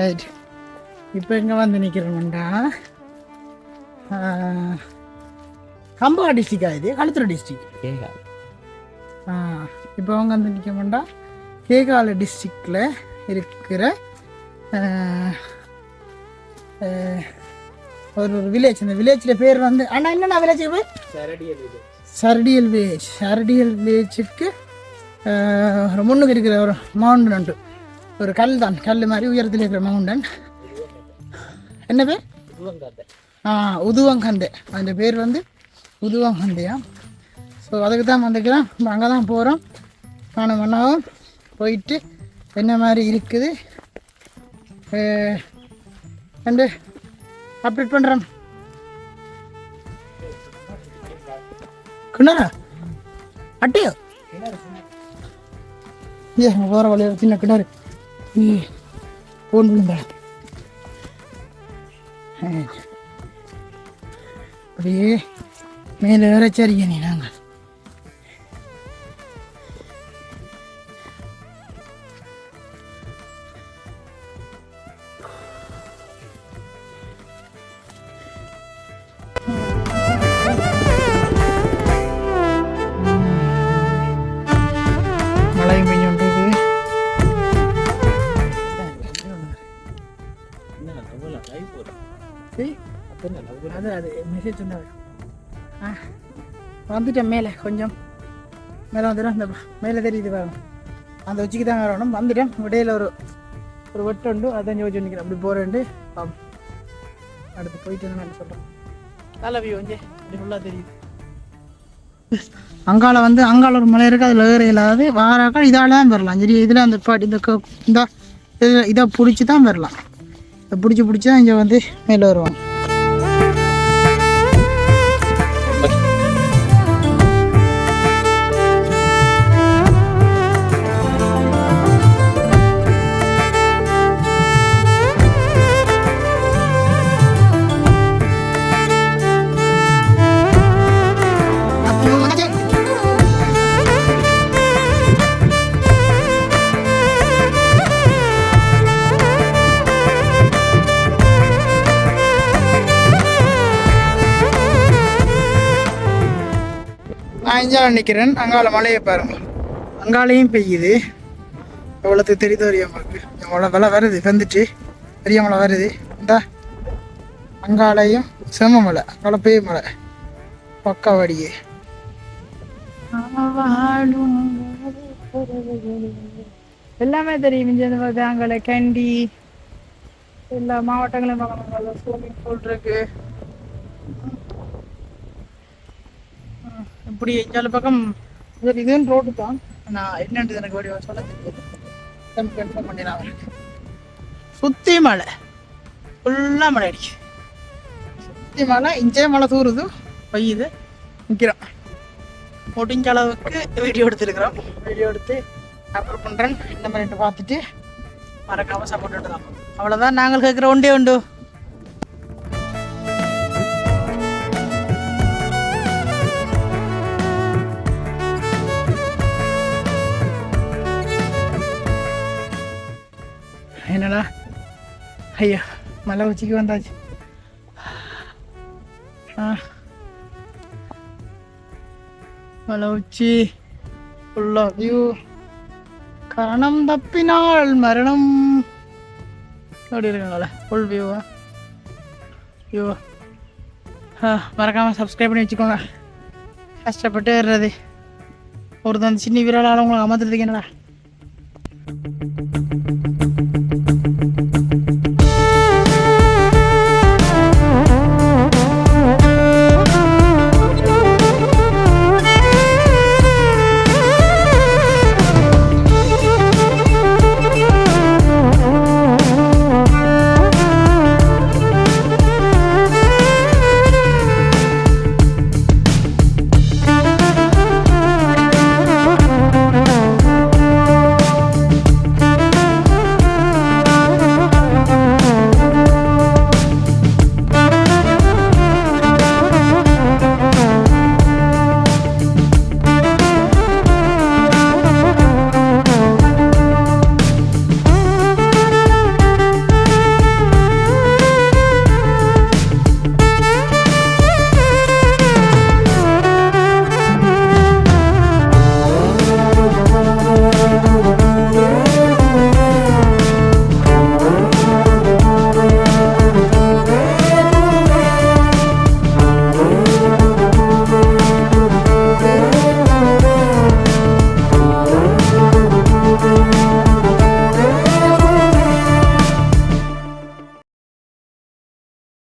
Right. இப்போ எங்கே வந்து நிற்கிறோம்டா, கம்பா டிஸ்ட்ரிக்டா இது, களுத்துறை டிஸ்ட்ரிக்ட். இப்போ அவங்க வந்து நிற்கமாண்டா கேகால டிஸ்ட்ரிக்டில் இருக்கிற ஒரு வில்லேஜ். அந்த வில்லேஜில் பேர் வந்து அண்ணா என்னென்ன வில்லேஜ் பேர்? சரடியல் வில்லேஜ். சரடியல் வில்லேஜுக்கு ஒரு முன்னுக்கு இருக்கிற ஒரு மவுண்டன் உண்டு, ஒரு கல் தான், கல் மாதிரி உயரத்தில் இருக்கிற மவுண்டன். என்ன பேர்? உதுவங்கந்தை. அந்த பேர் வந்து உதுவங்கந்தையா. ஸோ அதுக்கு தான் வந்துக்கிறோம். இப்போ அங்கே தான் போகிறோம். நானும் மண்ணாவும் போயிட்டு என்ன மாதிரி இருக்குது அண்டு அப்டேட் பண்ணுறேன். கிணறா அட்டையோ? ஏ போகிற வழியில் சின்ன கிணறு போன் விழுந்தா. அப்படியே மேலே வேற சரிங்க நீ. நாங்கள் மழையும் பெஞ்சோண்டு அது மெசேஜ் வந்து வந்துட்டேன். மேலே கொஞ்சம் மேலே வந்துடும். அந்த மேலே தெரியுது வரும், அந்த உச்சிக்கு தான் வரணும். வந்துட்டேன். இடையில ஒரு வெட்டு உண்டு, அதான் யோசிச்சு நிற்கிறேன். அப்படி போகிறேன்ட்டு அடுத்து போயிட்டு என்ன சொல்கிறேன். தலை வியூ வந்து அப்படி ஃபுல்லாக தெரியுது. அங்கால வந்து அங்கால ஒரு மலை இருக்குது, அதில் வேறு இல்லாது வாராக்கள் இதால் தான் வரலாம். சரி, இதில் அந்த பாட்டி இந்த இதை பிடிச்சி தான் வரலாம். இதை பிடிச்சி தான் இங்கே வந்து மேலே வருவாங்க. நான் இங்கே நிற்கிறேன். அங்கால மழையை பாருங்க, அங்காலையும் பெய்யுது. எவ்வளோத்துக்கு தெரியுது வரையும் உங்களுக்கு. எவ்வளோ வெலை வருது, வந்துட்டு பெரிய மழை வருது. இந்த அங்காலையும் செம மழை, அங்கால பெய்ய மழை பக்காவடியே. எல்லாமே தெரியும். இங்கே அங்கால கேண்டி எல்லா மாவட்டங்களும் ஸ்விம்மிங் பூல் இருக்கு. இப்படி எங்கால பக்கம் இதுன்னு ரோடு தான். நான் என்னன்றது எனக்கு வடிவா சொல்ல தெரியாது. கன்ஃபார்ம் பண்ணி நான் வரேன். சுற்றி மழை, ஃபுல்லாக மழை அடிக்குது. சுற்றி மழை, இங்கே மழை தூருது, பெய்யுது. நிற்கிறோம். முடிஞ்ச அளவுக்கு வீடியோ எடுத்துருக்குறோம். வீடியோ எடுத்து அப்லோட் பண்ணுறேன். இந்த மாதிரி பார்த்துட்டு மறக்காமல் சப்போர்ட் தான். அவ்வளோதான் நாங்கள் கேட்குற ஒன்றே உண்டு. என்னடா ஐயா மலை உச்சிக்கு வந்தாச்சு. மலை உச்சி ஃபுல்லாக வியூ. கரணம் தப்பினால் மரணம் அப்படி இருக்காங்களே, ஃபுல் வியூவா வியூவா. மறக்காமல் சப்ஸ்கிரைப் பண்ணி வச்சுக்கோங்க. கஷ்டப்பட்டு ஏறுறது ஒரு தான் சின்ன விரலால் உங்களுக்கு அமர்த்துறதுக்கு என்னடா.